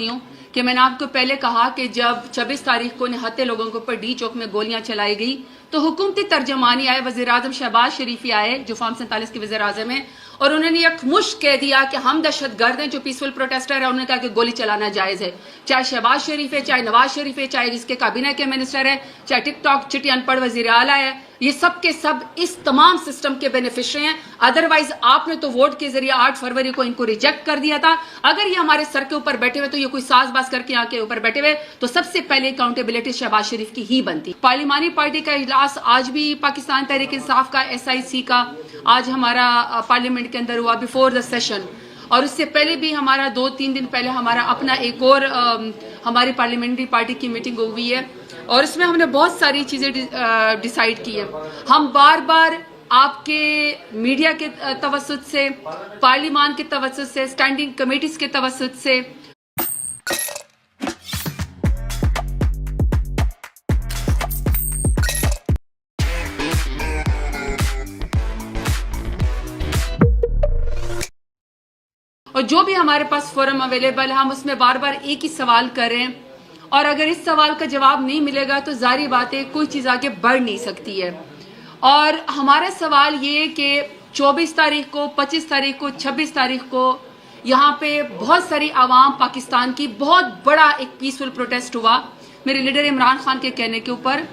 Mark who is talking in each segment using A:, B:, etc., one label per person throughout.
A: हूँ कि मैंने आपको पहले कहा कि जब 26 तारीख को निहत्ते लोगों के ऊपर डी चौक में गोलियां चलाई गई तो हुकूमती तर्जमानी आए, वज़ीर आज़म शहबाज शरीफी आए जो फॉर्म 47 के वज़ीर आज़म हैं, और उन्होंने एक मुश्क कह दिया कि हम दहशतगर्द हैं। जो पीसफुल प्रोटेस्टर है उन्होंने कहा कि गोली चलाना जायज़ है, चाहे शहबाज शरीफ है, चाहे नवाज शरीफ है, चाहे जिसके काबीना के मिनिस्टर है, चाहे टिकटॉक चिटी अनपढ़ वज़ीर आला है, ये सब के सब इस तमाम सिस्टम के बेनिफिशरी हैं। अदरवाइज आपने तो वोट के जरिए 8 फरवरी को इनको रिजेक्ट कर दिया था। अगर ये हमारे सर के ऊपर बैठे हुए तो ये कोई साजबाज करके यहाँ के ऊपर बैठे हुए तो सबसे पहले अकाउंटेबिलिटी शहबाज शरीफ की ही बनती। पार्लिमानी पार्टी का इजलास आज भी पाकिस्तान तहरीक इंसाफ का SIC का आज हमारा पार्लियामेंट के अंदर हुआ बिफोर द सेशन, और इससे पहले भी हमारा 2-3 दिन पहले हमारा अपना एक और हमारी पार्लियामेंट्री पार्टी की मीटिंग हुई है और इसमें हमने बहुत सारी चीज़ें डिसाइड की है। हम बार बार आपके मीडिया के तवस्सुत से, पार्लिमान के तवस्सुत से, स्टैंडिंग कमेटीज के तवस्सुत से और जो भी हमारे पास फोरम अवेलेबल है हम उसमें बार बार एक ही सवाल कर रहे हैं, और अगर इस सवाल का जवाब नहीं मिलेगा तो जारी बात है कोई चीज़ आगे बढ़ नहीं सकती है। और हमारा सवाल ये कि 24 तारीख को, 25 तारीख को, 26 तारीख को यहाँ पे बहुत सारी आवाम पाकिस्तान की बहुत बड़ा एक पीसफुल प्रोटेस्ट हुआ मेरे लीडर इमरान खान के कहने के ऊपर,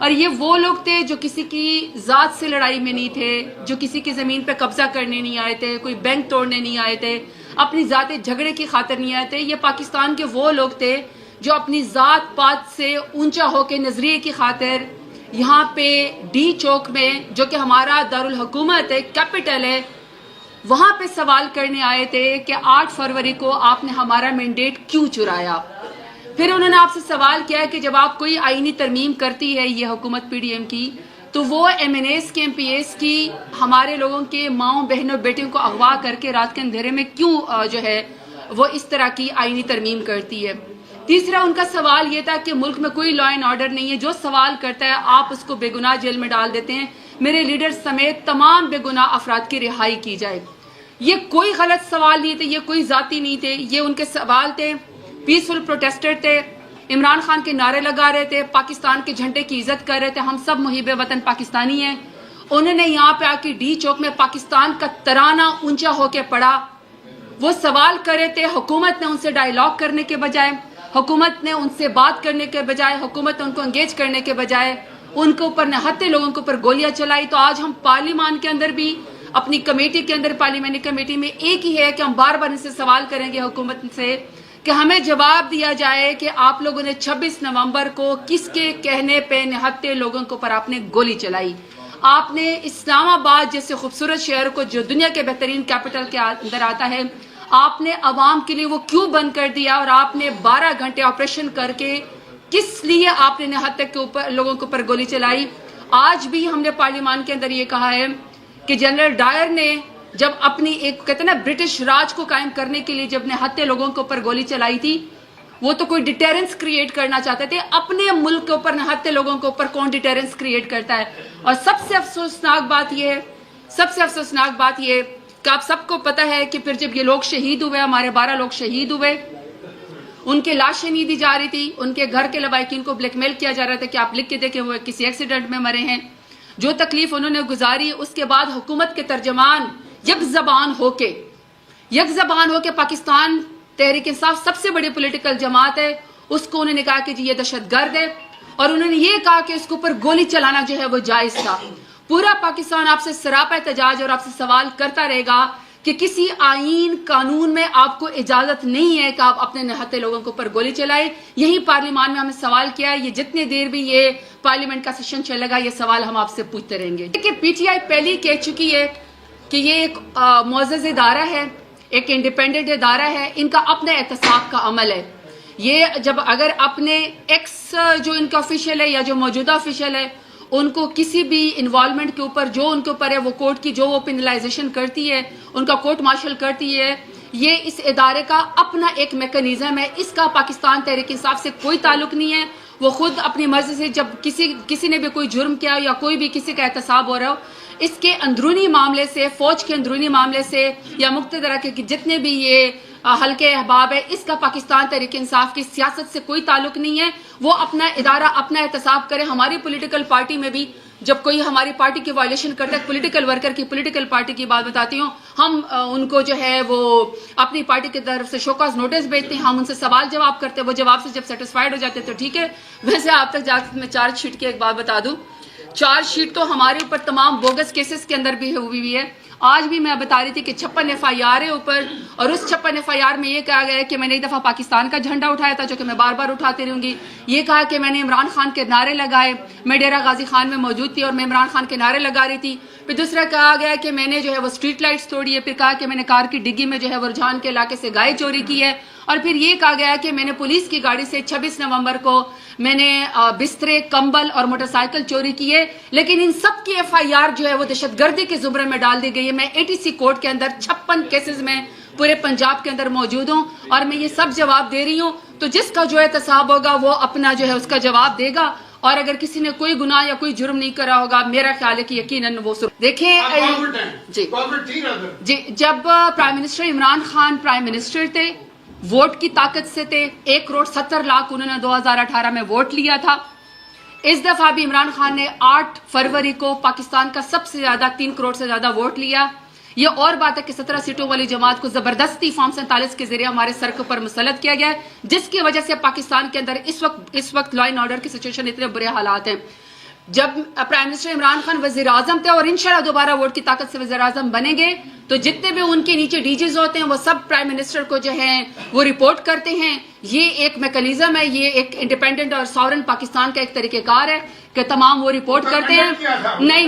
A: और ये वो लोग थे जो किसी की ज़ात से लड़ाई में नहीं थे, जो किसी की ज़मीन पे कब्जा करने नहीं आए थे, कोई बैंक तोड़ने नहीं आए थे, अपनी ज़ाती झगड़े की खातिर नहीं आए थे। ये पाकिस्तान के वो लोग थे जो अपनी ज़ात पात से ऊंचा होके नजरिए की खातिर यहाँ पे डी चौक में, जो कि हमारा दारुल हुकूमत है, कैपिटल है, वहाँ पे सवाल करने आए थे कि 8 फरवरी को आपने हमारा मैंडेट क्यों चुराया। फिर उन्होंने आपसे सवाल किया कि जब आप कोई आईनी तरमीम करती है ये हुकूमत PDM की, तो वो MNAs के MPAs की हमारे लोगों के माओ बहनों बेटियों को अगवा करके रात के अंधेरे में क्यों जो है वो इस तरह की आईनी तरमीम करती है। तीसरा उनका सवाल ये था कि मुल्क में कोई लॉ एंड ऑर्डर नहीं है, जो सवाल करता है आप उसको बेगुनाह जेल में डाल देते हैं, मेरे लीडर समेत तमाम बेगुनाह अफराद की रिहाई की जाए। ये कोई गलत सवाल नहीं थे, ये कोई जाती नहीं थे, ये उनके सवाल थे। पीसफुल प्रोटेस्टर थे, इमरान खान के नारे लगा रहे थे, पाकिस्तान के झंडे की इज्जत कर रहे थे, हम सब मुहिब वतन पाकिस्तानी हैं। उन्होंने यहाँ पे आके डी चौक में पाकिस्तान का तराना ऊंचा होके पड़ा, वो सवाल कर रहे थे। हुकूमत ने उनसे डायलॉग करने के बजाय, हुकूमत ने उनसे बात करने के बजाय, हुकूमत ने उनको एंगेज करने के बजाय उनके ऊपर निहत्ते लोगों के ऊपर गोलियां चलाई। तो आज हम पार्लियामान के अंदर भी अपनी कमेटी के अंदर, पार्लियामेंट्री कमेटी में एक ही है कि हम बार बार इनसे सवाल करेंगे हुकूमत से कि हमें जवाब दिया जाए कि आप लोगों ने 26 नवंबर को किसके कहने पे निहत्ते लोगों के ऊपर आपने गोली चलाई। आपने इस्लामाबाद जैसे खूबसूरत शहर को, जो दुनिया के बेहतरीन कैपिटल के अंदर आता है, आपने अवाम के लिए वो क्यों बंद कर दिया, और आपने 12 घंटे ऑपरेशन करके किस लिए आपने निहत्ते के ऊपर लोगों के ऊपर गोली चलाई। आज भी हमने पार्लियामान के अंदर ये कहा है कि जनरल डायर ने जब अपनी एक कहते ना ब्रिटिश राज को कायम करने के लिए जब निहत्ते लोगों के ऊपर गोली चलाई थी, वो तो कोई डिटेरेंस क्रिएट करना चाहते थे। अपने मुल्क के ऊपर निहत्ते लोगों के ऊपर कौन डिटेरेंस क्रिएट करता है। और सबसे अफसोसनाक बात यह है, सबसे अफसोसनाक बात यह कि आप सबको पता है कि फिर जब ये लोग शहीद हुए, हमारे 12 लोग शहीद हुए, उनके लाशें नहीं दी जा रही थी, उनके घर के लवाकिन को ब्लैकमेल किया जा रहा था कि आप लिख के देखें वो किसी एक्सीडेंट में मरे हैं। जो तकलीफ उन्होंने गुजारी, उसके बाद हुकूमत के तर्जमान यक जबान होके पाकिस्तान तहरीक इंसाफ सबसे बड़ी पॉलिटिकल जमात है, उसको उन्होंने कहा कि जी ये दहशतगर्द है, और उन्होंने ये कहा कि इसके ऊपर गोली चलाना जो है वो जायज था। पूरा पाकिस्तान आपसे सरापा एहतजाज और आपसे सवाल करता रहेगा कि किसी आईन कानून में आपको इजाजत नहीं है कि आप अपने निहत्ते लोगों के ऊपर गोली चलाए। यही पार्लियामान में हमने सवाल किया, ये जितने देर भी ये पार्लियामेंट का सेशन चलेगा ये सवाल हम आपसे पूछते रहेंगे। कि PTI पहले ही कह चुकी है कि ये एक मुअज़्ज़ज़ इदारा है, एक इंडिपेंडेंट इदारा है, इनका अपने एहतसाब का अमल है। ये जब अगर अपने एक्स जो इनका ऑफिशियल है या जो मौजूदा ऑफिशियल है, उनको किसी भी इन्वॉल्वमेंट के ऊपर जो उनके ऊपर है वो कोर्ट की जो वो पेनलाइजेशन करती है, उनका कोर्ट मार्शल करती है, ये इस इदारे का अपना एक मैकेनिज्म है। इसका पाकिस्तान तहरीक इंसाफ से कोई ताल्लुक नहीं है। वो खुद अपनी मर्जी से जब किसी ने भी कोई जुर्म किया या कोई भी किसी का एहतसाब हो रहा हो, इसके अंदरूनी मामले से, फौज के अंदरूनी मामले से या मुख्तलिफ तरह के जितने भी ये हल्के अहबाब है, इसका पाकिस्तान तहरीक इंसाफ की सियासत से कोई ताल्लुक नहीं है। वो अपना इदारा अपना एहतसाब करे। हमारी पॉलिटिकल पार्टी में भी जब कोई हमारी पार्टी की वायलेशन करता है, पॉलिटिकल वर्कर की, पॉलिटिकल पार्टी की बात बताती हूँ, हम उनको जो है वो अपनी पार्टी की तरफ से शोकॉज नोटिस भेजते हैं, हम उनसे सवाल जवाब करते हैं, वो जवाब से जब सेटिस्फाइड हो जाते हैं तो ठीक है। वैसे आप तक जाकर मैं चार्जशीट की एक बात बता दूं, चार्जशीट तो हमारे ऊपर तमाम बोगस केसेस के अंदर भी हुई है। आज भी मैं बता रही थी कि 56 FIR है ऊपर, और उस 56 FIR में ये कहा गया है कि मैंने एक दफ़ा पाकिस्तान का झंडा उठाया था, जो कि मैं बार बार उठाती रहूंगी। ये कहा कि मैंने इमरान खान के नारे लगाए, मैं डेरा गाजी खान में मौजूद थी और मैं इमरान खान के नारे लगा रही थी। फिर दूसरा कहा गया कि मैंने जो है वो स्ट्रीट लाइट्स तोड़ी है। फिर कहा कि मैंने कार की डिग्गी में जो है वो रुझान के इलाके से गाय चोरी की है। और फिर ये कहा गया कि मैंने पुलिस की गाड़ी से 26 नवंबर को मैंने बिस्तरे, कंबल और मोटरसाइकिल चोरी की है। लेकिन इन सब की FIR जो है वो दहशतगर्दी के जुमरे में डाल दी गई है। मैं ATC कोर्ट के अंदर 56 केसेस में पूरे पंजाब के अंदर मौजूद हूँ और मैं ये सब जवाब दे रही हूँ। तो जिसका जो एहतसाब होगा वो अपना जो है उसका जवाब देगा। और अगर किसी ने कोई गुनाह या कोई जुर्म नहीं करा होगा, मेरा ख्याल है कि यकीनन वो देखें जी, जब prime minister Imran Khan prime minister थे, वोट की ताकत से थे, 1 करोड़ 70 लाख उन्होंने 2018 में वोट लिया था। इस दफा भी इमरान खान ने 8 फरवरी को पाकिस्तान का सबसे ज्यादा 3 करोड़ से ज्यादा वोट लिया। ये और बात है कि 17 सीटों वाली जमात को जबरदस्ती फॉर्म 47 के जरिए हमारे सर के ऊपर मुसल्लत किया गया है, जिसकी वजह से पाकिस्तान के अंदर इस वक्त लॉ एंड ऑर्डर की सिचुएशन इतने बुरे हालात हैं। जब प्राइम मिनिस्टर इमरान खान वजीर आजम थे और इंशाल्लाह दोबारा वोट की ताकत से वजीर आजम बनेंगे, तो जितने भी उनके नीचे डीजीज होते हैं वो सब प्राइम मिनिस्टर को जो है वो रिपोर्ट करते हैं। ये एक मैकेनिज्म है, ये एक इंडिपेंडेंट और सॉवरेन पाकिस्तान का एक तरीकेकार है कि तमाम वो रिपोर्ट करते हैं। नहीं,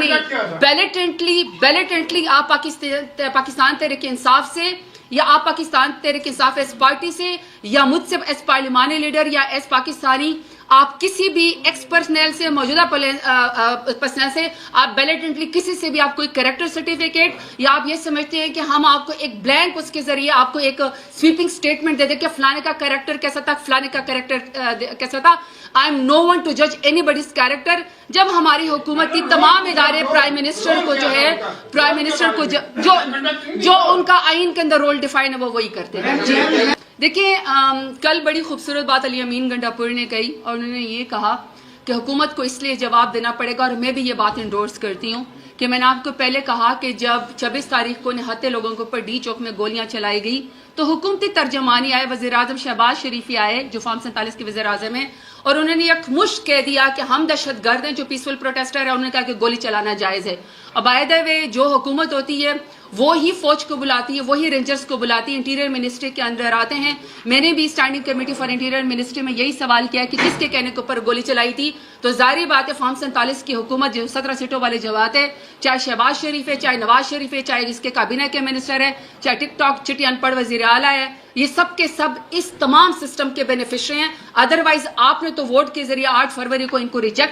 A: बैलेटेंटली आप पाकिस्तान तहरीक इंसाफ से या आप पाकिस्तान तहरीक इंसाफ एस पार्टी से या मुझसे एस पार्लिमानी लीडर या एस पाकिस्तानी, आप किसी भी एक्स पर्सनल से, मौजूदा पर्सनल से, आप बैलेटेंटली किसी से भी आप कोई कैरेक्टर सर्टिफिकेट या आप ये समझते हैं कि हम आपको एक ब्लैंक उसके जरिए आपको एक स्वीपिंग स्टेटमेंट दे दे कि फलाने का कैरेक्टर कैसा था, फलाने का कैरेक्टर कैसा था। I am no one to जज एनीबडीज कैरेक्टर। जब हमारी हुकूमत की तमाम इदारे प्राइम मिनिस्टर को जो है, प्राइम मिनिस्टर को जो उनका आइन के अंदर रोल डिफाइन है वो वही करते हैं। देखिए, कल बड़ी खूबसूरत बात अली अमीन गंडापुर ने कही और उन्होंने ये कहा कि हुकूमत को इसलिए जवाब देना पड़ेगा, और मैं भी ये बात इंडोर्स करती हूँ कि मैंने आपको पहले कहा कि जब 26 तारीख को निहत्ते लोगों के ऊपर डी चौक में गोलियां चलाई गई तो हुकूमती तर्जमानी आए, वज़ीर आज़म शहबाज शरीफी आए जो फॉर्म 47 के वज़ीर आज़म है, और उन्होंने एक मुश्त कह दिया कि हम दहशतगर्द हैं, जो पीसफुल प्रोटेस्टर है उन्होंने कहा कि गोली चलाना जायज़ है। अब बाय द वे जो हुकूमत होती है वो ही फौज को बुलाती है, वही रेंजर्स को बुलाती है, इंटीरियर मिनिस्ट्री के अंदर आते हैं। मैंने भी standing committee for interior ministry में यही सवाल किया कि किसके कहने के ऊपर गोली चलाई थी। तो जाहिर बात है फॉर्म 47 की हुकूमत जो 17 सीटों वाली जमात है, चाहे शहबाज शरीफ है, चाहे नवाज शरीफ है, चाहे इसके काबीना के मिनिस्टर है, चाहे टिकटॉक चिटी अनपढ़ वजीर आला है, ये सब के सब इस तमाम सिस्टम के बेनिफिशरी हैं। अदरवाइज आपने तो वोट के जरिए 8 फरवरी को इनको रिजेक्ट